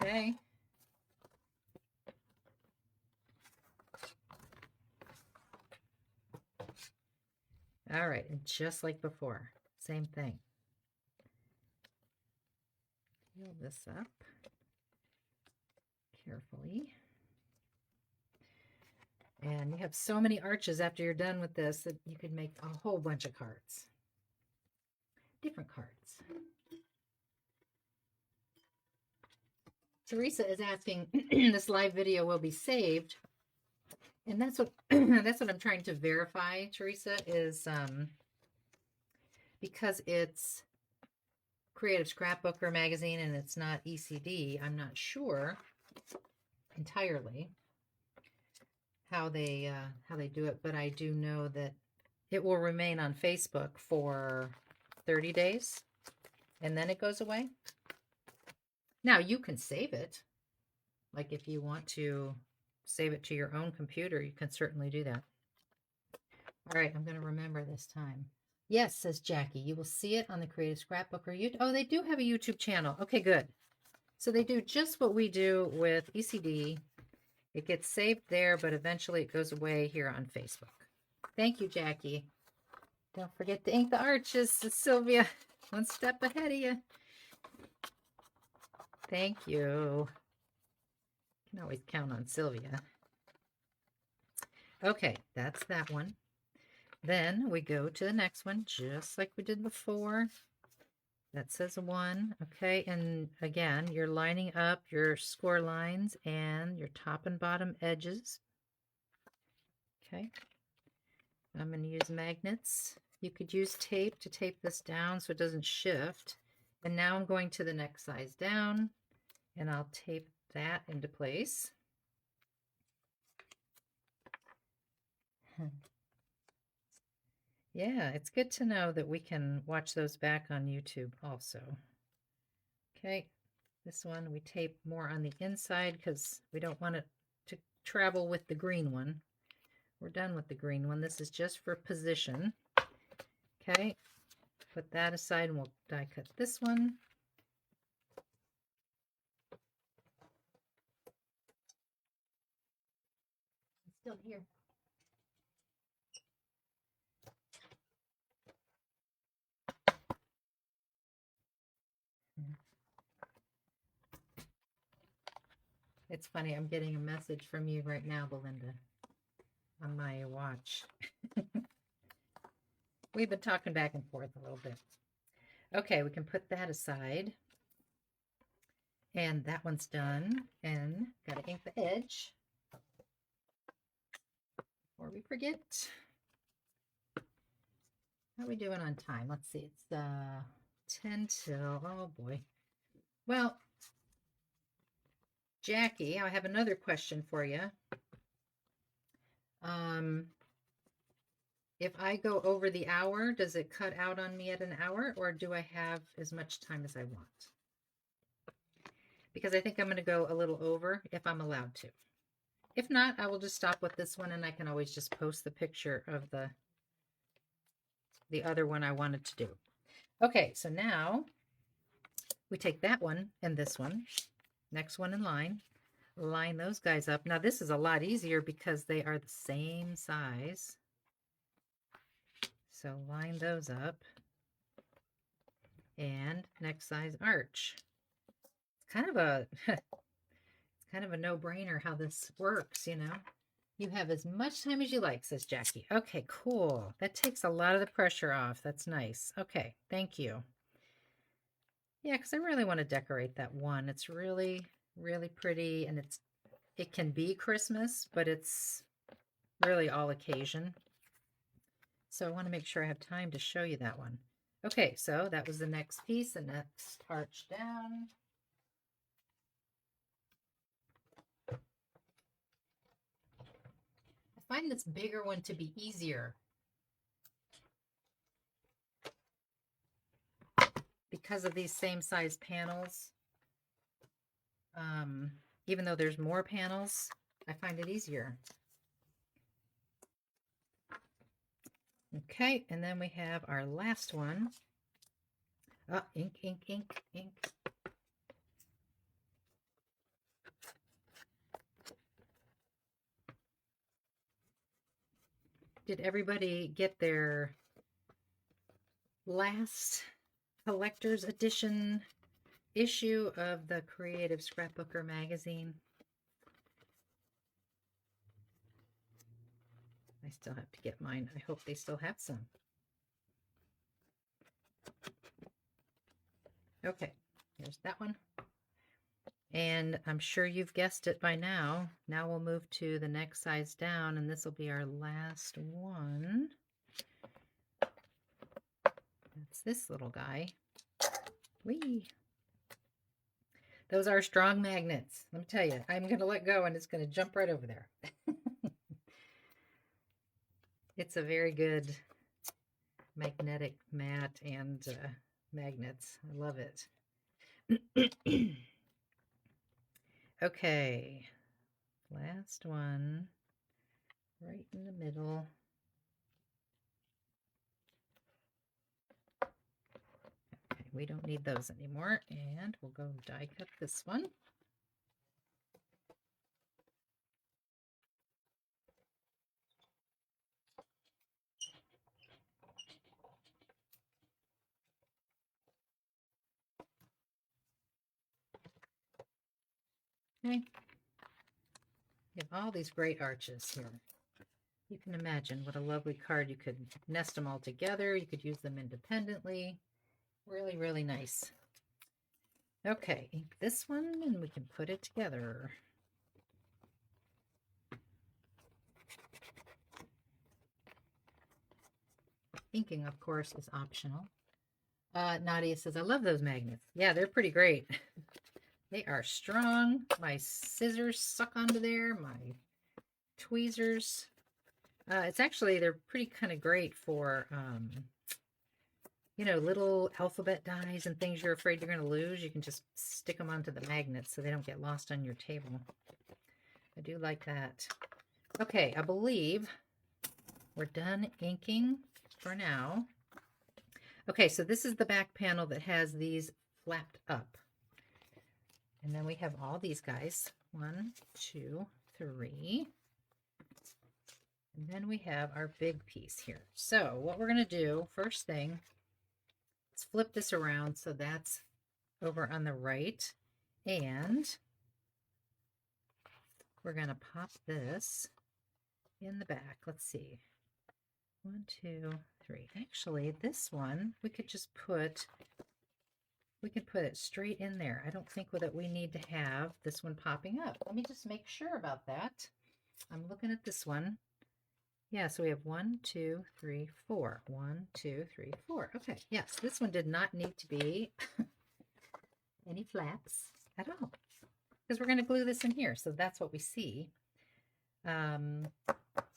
Okay. All right, and just like before, same thing. Peel this up carefully. And you have so many arches after you're done with this that you could make a whole bunch of cards. Different cards. Teresa is asking, this live video will be saved. And that's what that's what I'm trying to verify, Teresa, is because it's Creative Scrapbooker magazine and it's not ECD, I'm not sure entirely how they do it, but I do know that it will remain on Facebook for 30 days and then it goes away. Now you can save it. Like if you want to save it to your own computer, you can certainly do that. All right, I'm going to remember this time. Yes, says Jackie, you will see it on the Creative Scrapbooker YouTube. Oh, they do have a YouTube channel. Okay, good. So they do just what we do with ECD. It gets saved there, but eventually it goes away here on Facebook. Thank you, Jackie. Don't forget to ink the arches, says Sylvia. One step ahead of you. Thank you. Can always count on Sylvia. Okay, that's that one. Then we go to the next one, just like we did before. That says 1, okay? And again, you're lining up your score lines and your top and bottom edges. Okay. I'm going to use magnets. You could use tape to tape this down so it doesn't shift. And now I'm going to the next size down, and I'll tape that into place. Yeah, it's good to know that we can watch those back on YouTube also. Okay, this one we tape more on the inside because we don't want it to travel with the green one. We're done with the green one. This is just for position. Okay, put that aside and we'll die cut this one. It's still here. It's funny, I'm getting a message from you right now, Belinda, on my watch. We've been talking back and forth a little bit. Okay, we can put that aside. And that one's done. And got to ink the edge before we forget. How are we doing on time? Let's see. It's 10 till, oh boy. Well, Jackie, I have another question for you. If I go over the hour, does it cut out on me at an hour, or do I have as much time as I want? Because I think I'm going to go a little over if I'm allowed to. If not, I will just stop with this one, and I can always just post the picture of the other one I wanted to do. Okay, so now we take that one and this one, next one in line, line those guys up. Now this is a lot easier because they are the same size. So line those up. And next size arch. It's kind of a it's kind of a no-brainer how this works, you know. You have as much time as you like, says Jackie. Okay, cool. That takes a lot of the pressure off. That's nice. Okay, thank you. Yeah, because I really want to decorate that one. It's really, really pretty, and it can be Christmas, but it's really all occasion. So I want to make sure I have time to show you that one. Okay, so that was the next piece, the next arch down. I find this bigger one to be easier because of these same size panels. Even though there's more panels, I find it easier. Okay, and then we have our last one. Oh, ink, ink, ink, ink. Did everybody get their last collector's edition issue of the Creative Scrapbooker magazine? I still have to get mine. I hope they still have some. Okay, there's that one. And I'm sure you've guessed it by now. Now we'll move to the next size down, and this will be our last one. That's this little guy. Whee! Those are strong magnets. Let me tell you, I'm going to let go and it's going to jump right over there. It's a very good magnetic mat and magnets. I love it. Okay, last one, right in the middle. Okay, we don't need those anymore, and we'll go die cut this one. Okay. You have all these great arches here. You can imagine what a lovely card. You could nest them all together. You could use them independently. Really, really nice. Okay, ink this one and we can put it together. Inking, of course, is optional. Nadia says, I love those magnets. Yeah, they're pretty great. They are strong. My scissors suck onto there. My tweezers. It's actually, they're pretty kind of great for, you know, little alphabet dies and things you're afraid you're going to lose. You can just stick them onto the magnets so they don't get lost on your table. I do like that. Okay, I believe we're done inking for now. Okay, so this is the back panel that has these flapped up. And then we have all these guys. 1, 2, 3. And then we have our big piece here. So what we're going to do, first thing, let's flip this around so that's over on the right. And we're going to pop this in the back. Let's see. 1, 2, 3. Actually, this one, we could just put, we could put it straight in there. I don't think that we need to have this one popping up. Let me just make sure about that. I'm looking at this one. Yeah, so we have 1, 2, 3, 4. 1, 2, 3, 4. Okay, yes, this one did not need to be any flaps at all because we're going to glue this in here. So that's what we see from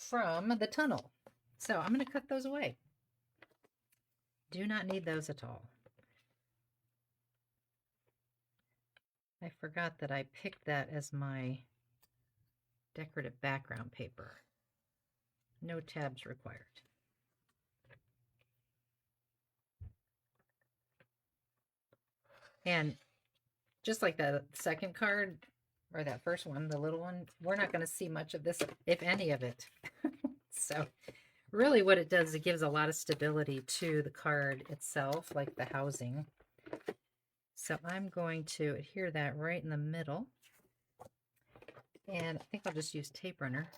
the tunnel. So I'm going to cut those away. Do not need those at all. I forgot that I picked that as my decorative background paper. No tabs required. And just like that second card, or that first one, the little one, we're not going to see much of this, if any of it. So really what it does is it gives a lot of stability to the card itself, like the housing. So I'm going to adhere that right in the middle. And I think I'll just use tape runner.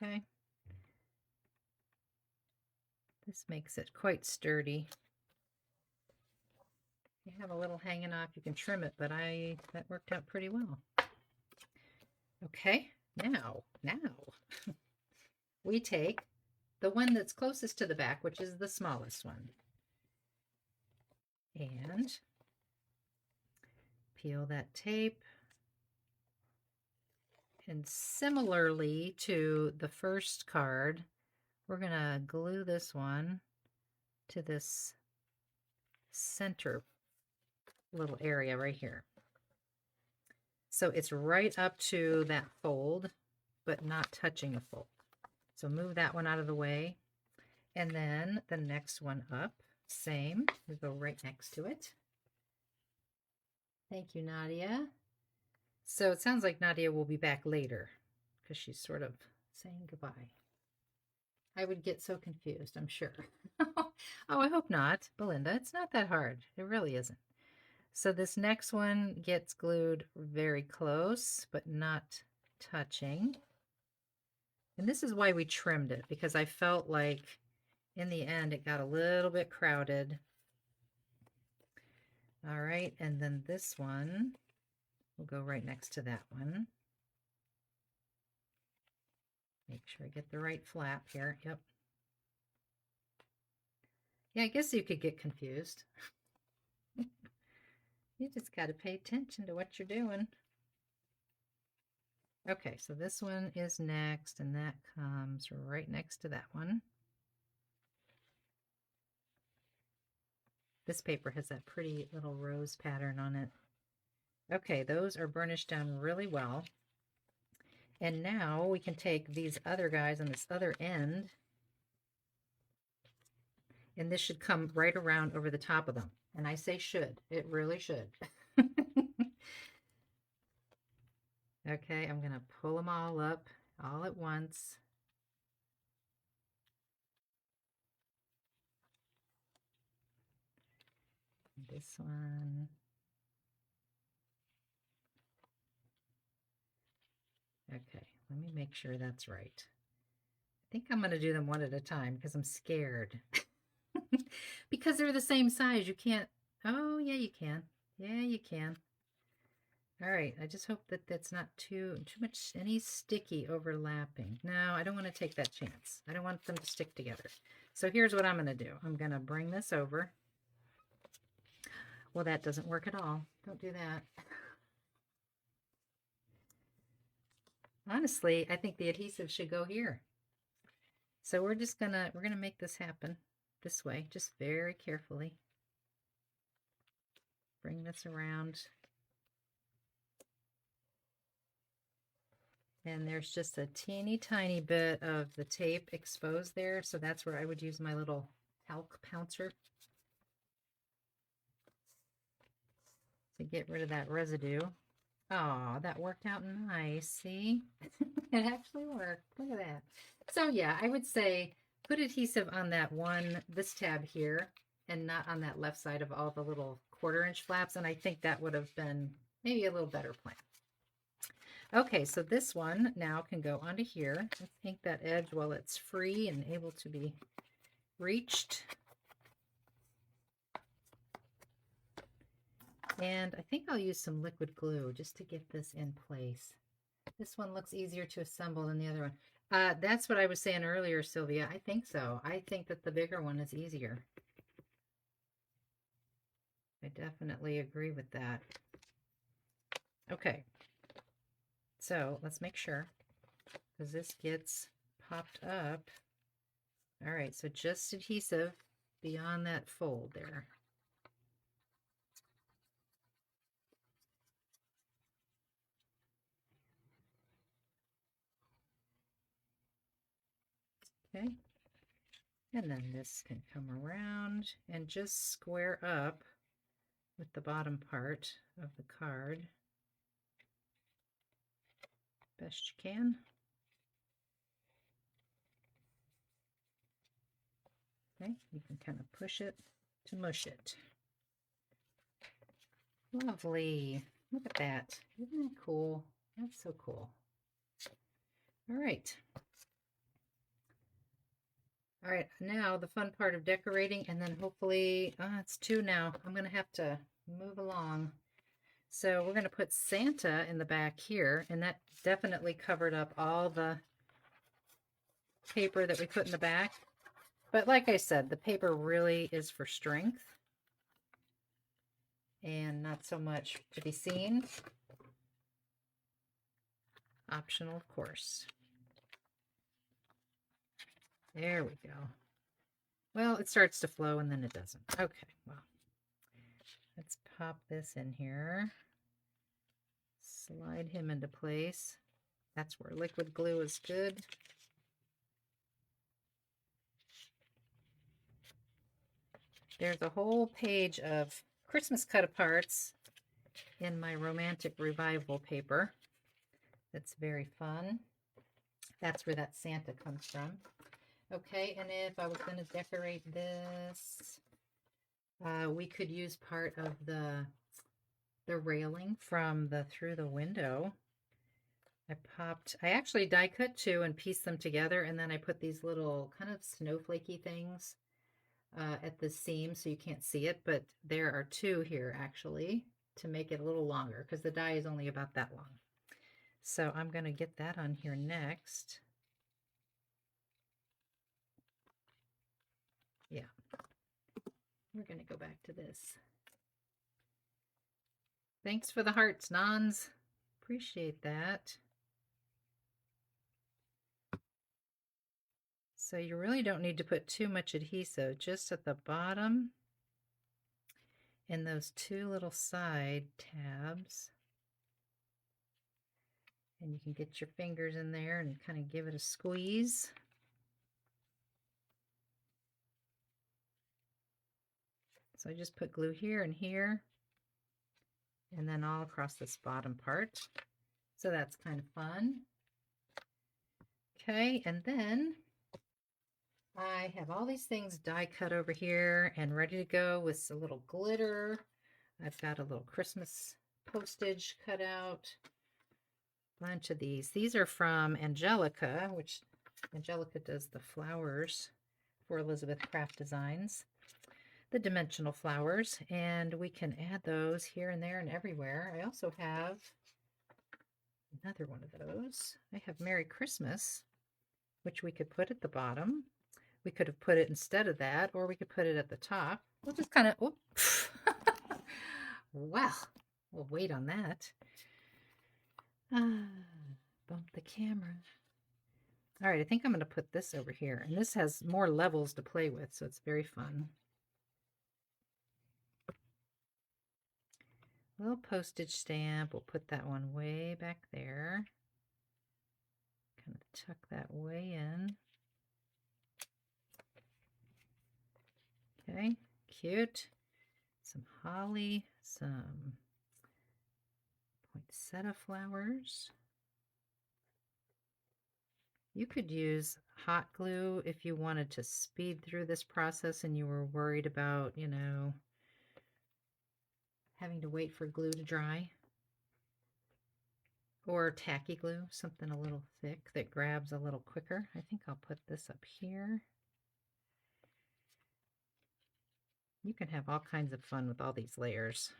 Okay. This makes it quite sturdy. You have a little hanging off, you can trim it, but that worked out pretty well. Okay, now we take the one that's closest to the back, which is the smallest one, and peel that tape. And similarly to the first card, we're going to glue this one to this center little area right here. So it's right up to that fold, but not touching the fold. So move that one out of the way. And then the next one up, same, we go right next to it. Thank you, Nadia. So it sounds like Nadia will be back later because she's sort of saying goodbye. I would get so confused, I'm sure. Oh, I hope not, Belinda. It's not that hard. It really isn't. So this next one gets glued very close, but not touching. And this is why we trimmed it, because I felt like in the end it got a little bit crowded. All right, and then this one will go right next to that one. Make sure I get the right flap here. Yep. Yeah, I guess you could get confused. You just got to pay attention to what you're doing. Okay, so this one is next, and that comes right next to that one. This paper has that pretty little rose pattern on it. Okay, those are burnished down really well. And now we can take these other guys on this other end, and this should come right around over the top of them. And I say should, it really should. Okay, I'm going to pull them all up all at once. This one. Okay, let me make sure that's right. I think I'm going to do them one at a time because I'm scared. Because they're the same size, you can't. Oh, yeah, you can. Yeah, you can. All right, I just hope that that's not too much, any sticky overlapping. No, I don't want to take that chance. I don't want them to stick together. So here's what I'm going to do. I'm going to bring this over. Well, that doesn't work at all. Don't do that. Honestly, I think the adhesive should go here. So we're gonna make this happen this way, just very carefully. Bring this around. And there's just a teeny tiny bit of the tape exposed there, so that's where I would use my little talc pouncer to get rid of that residue. Oh, that worked out nice. See? It actually worked. Look at that. So yeah, I would say put adhesive on that one, this tab here, and not on that left side of all the little 1/4 inch flaps. And I think that would have been maybe a little better plan. Okay, so this one now can go onto here. Let's ink that edge while it's free and able to be reached. And I think I'll use some liquid glue just to get this in place. This one looks easier to assemble than the other one. That's what I was saying earlier, Sylvia. I think so. I think that the bigger one is easier. I definitely agree with that. Okay. So let's make sure, because this gets popped up. All right, so just adhesive beyond that fold there. Okay, and then this can come around and just square up with the bottom part of the card best you can. Okay, you can kind of push it to mush it. Lovely. Look at that. Isn't that cool? That's so cool. All right. All right, now the fun part of decorating, and then hopefully, it's 2 now. I'm going to have to move along. So we're going to put Santa in the back here, and that definitely covered up all the paper that we put in the back. But like I said, the paper really is for strength and not so much to be seen. Optional, of course. There we go. Well, it starts to flow and then it doesn't. Okay, well, let's pop this in here. Slide him into place. That's where liquid glue is good. There's a whole page of Christmas cut-aparts in my Romantic Revival paper. That's very fun. That's where that Santa comes from. Okay, and if I was going to decorate this, we could use part of the railing from the through the window. I actually die cut 2 and pieced them together, and then I put these little kind of snowflakey things at the seam so you can't see it, but there are 2 here actually to make it a little longer because the die is only about that long. So I'm going to get that on here next. Yeah, we're going to go back to this. Thanks for the hearts, Nons. Appreciate that. So you really don't need to put too much adhesive, just at the bottom in those 2 little side tabs. And you can get your fingers in there and kind of give it a squeeze. So I just put glue here and here, and then all across this bottom part. So that's kind of fun. Okay, and then I have all these things die cut over here and ready to go with a little glitter. I've got a little Christmas postage cut out. Bunch of these. These are from Angelica, which Angelica does the flowers for Elizabeth Craft Designs, the dimensional flowers, and we can add those here and there and everywhere. I also have another one of those. I have Merry Christmas, which we could put at the bottom. We could have put it instead of that, or we could put it at the top. We'll just kind of, well, we'll wait on that. Bump the camera. All right, I think I'm going to put this over here. And this has more levels to play with, so it's very fun. Little postage stamp. We'll put that one way back there. Kind of tuck that way in. Okay, cute. Some holly, some poinsettia flowers. You could use hot glue if you wanted to speed through this process and you were worried about, you know, having to wait for glue to dry. Or tacky glue, something a little thick that grabs a little quicker. I think I'll put this up here. You can have all kinds of fun with all these layers.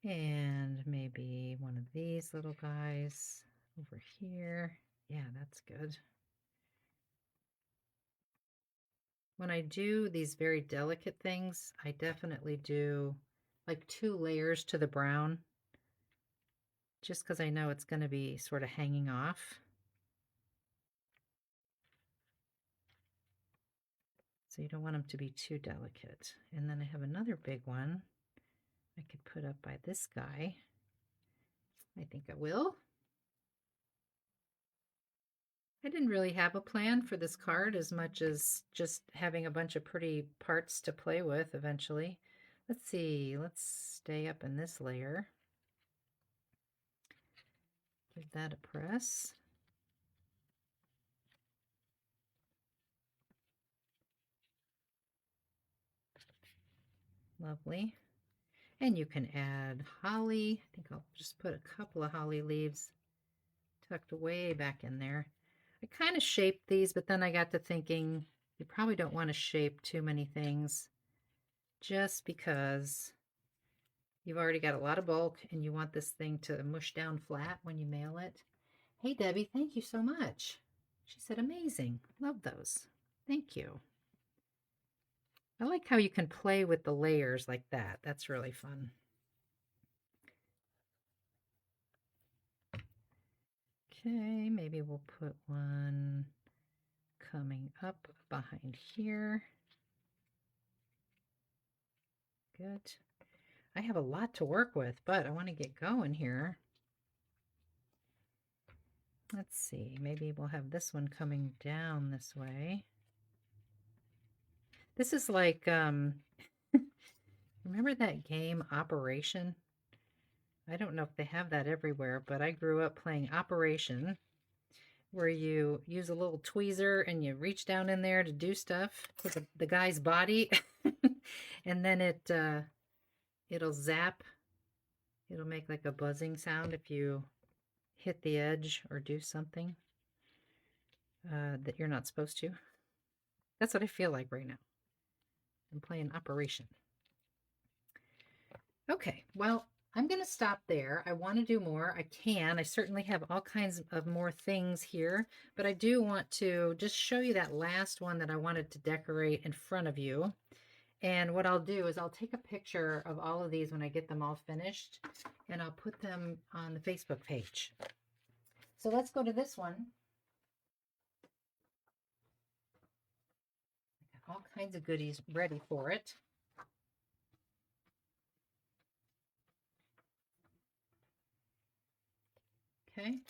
And maybe one of these little guys over here. Yeah, that's good. When I do these very delicate things, I definitely do like 2 layers to the brown, just because I know it's going to be sort of hanging off. So you don't want them to be too delicate. And then I have another big one I could put up by this guy. I think I will. I didn't really have a plan for this card as much as just having a bunch of pretty parts to play with eventually. Let's see, let's stay up in this layer. Give that a press. Lovely. And you can add holly. I think I'll just put a couple of holly leaves tucked way back in there. I kind of shaped these, but then I got to thinking you probably don't want to shape too many things just because you've already got a lot of bulk and you want this thing to mush down flat when you mail it. Hey, Debbie, thank you so much. She said, amazing. Love those. Thank you. I like how you can play with the layers like that. That's really fun. Okay, maybe we'll put one coming up behind here. Good. I have a lot to work with, but I want to get going here. Let's see, maybe we'll have this one coming down this way. This is like, remember that game Operation? I don't know if they have that everywhere, but I grew up playing Operation, where you use a little tweezer and you reach down in there to do stuff with the guy's body, and then it'll zap. It'll make like a buzzing sound if you hit the edge or do something that you're not supposed to. That's what I feel like right now. I'm playing Operation. Okay, well, I'm going to stop there. I want to do more. I can. I certainly have all kinds of more things here, but I do want to just show you that last one that I wanted to decorate in front of you. And what I'll do is I'll take a picture of all of these when I get them all finished, and I'll put them on the Facebook page. So let's go to this one. I got all kinds of goodies ready for it. Okay.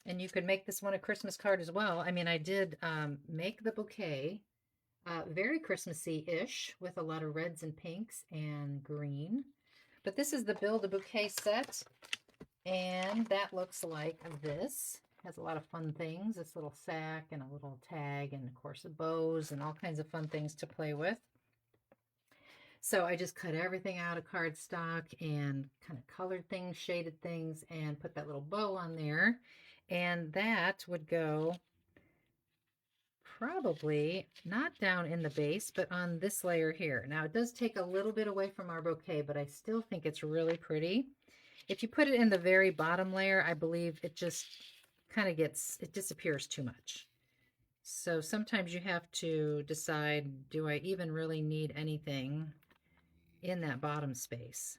And you could make this one a Christmas card as well. I mean, I did make the bouquet very Christmassy-ish with a lot of reds and pinks and green. But this is the Build a Bouquet set, and that looks like this. Has a lot of fun things, this little sack and a little tag and, of course, bows and all kinds of fun things to play with. So I just cut everything out of cardstock and kind of colored things, shaded things, and put that little bow on there. And that would go probably not down in the base, but on this layer here. Now it does take a little bit away from our bouquet, but I still think it's really pretty. If you put it in the very bottom layer, I believe it just kind of it disappears too much. So sometimes you have to decide, do I even really need anything in that bottom space?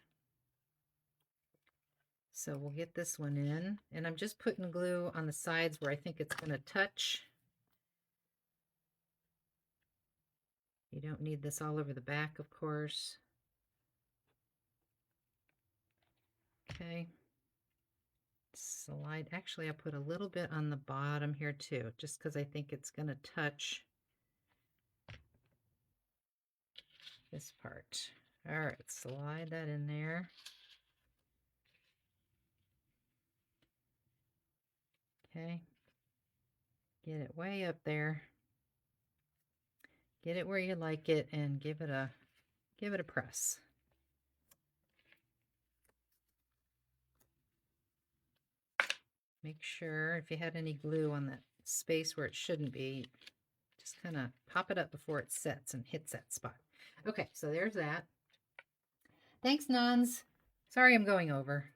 So we'll get this one in, and I'm just putting glue on the sides where I think it's going to touch. You don't need this all over the back, of course. Okay. Slide. Actually, I put a little bit on the bottom here too, just because I think it's going to touch this part. All right, slide that in there. Okay. Get it way up there. Get it where you like it and give it a press. Make sure if you had any glue on that space where it shouldn't be, just kind of pop it up before it sets and hits that spot. Okay, so there's that. Thanks, Nuns. Sorry I'm going over.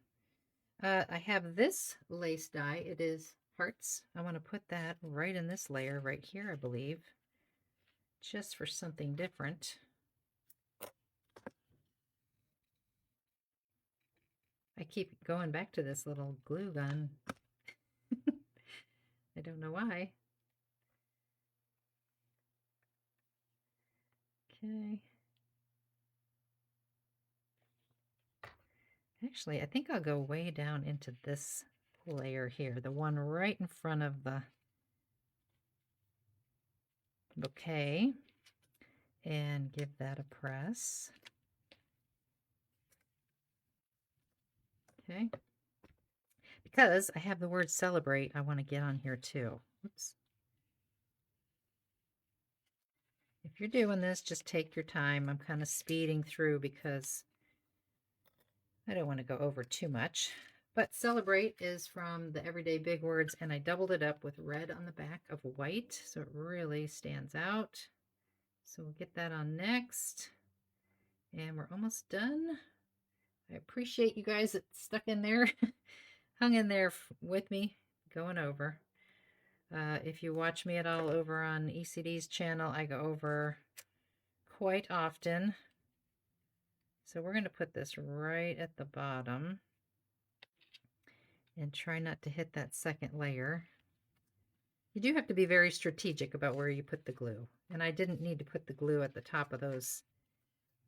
I have this lace die. It is hearts. I want to put that right in this layer right here, I believe, just for something different. I keep going back to this little glue gun. I don't know why. Okay. Actually, I think I'll go way down into this layer here, the one right in front of the bouquet, and give that a press. Okay. Because I have the word celebrate, I want to get on here too. Oops. If you're doing this, just take your time. I'm kind of speeding through because I don't want to go over too much. But celebrate is from the Everyday Big Words, and I doubled it up with red on the back of white, so it really stands out. So we'll get that on next. And we're almost done. I appreciate you guys that stuck in there, hung in there with me, going over. If you watch me at all over on ECD's channel, I go over quite often. So we're going to put this right at the bottom and try not to hit that second layer. You do have to be very strategic about where you put the glue. And I didn't need to put the glue at the top of those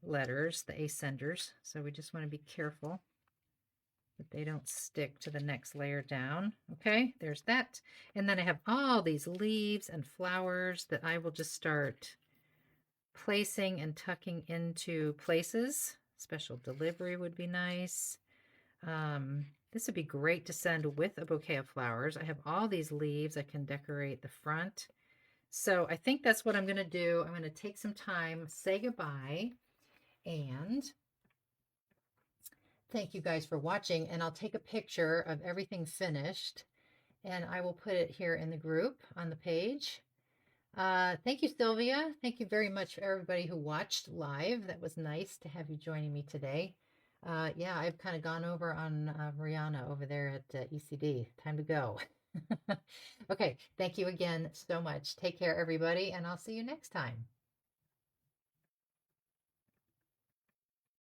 letters, the ascenders. So we just want to be careful that they don't stick to the next layer down. Okay, there's that. And then I have all these leaves and flowers that I will just start placing and tucking into places. Special delivery would be nice. This would be great to send with a bouquet of flowers. I have all these leaves. I can decorate the front. So I think that's what I'm going to do. I'm going to take some time, say goodbye, and thank you guys for watching. And I'll take a picture of everything finished, and I will put it here in the group on the page. Thank you, Sylvia. Thank you very much for everybody who watched live. That was nice to have you joining me today. Yeah, I've kind of gone over on Rihanna over there at ECD. Time to go. Okay, thank you again so much. Take care, everybody, and I'll see you next time.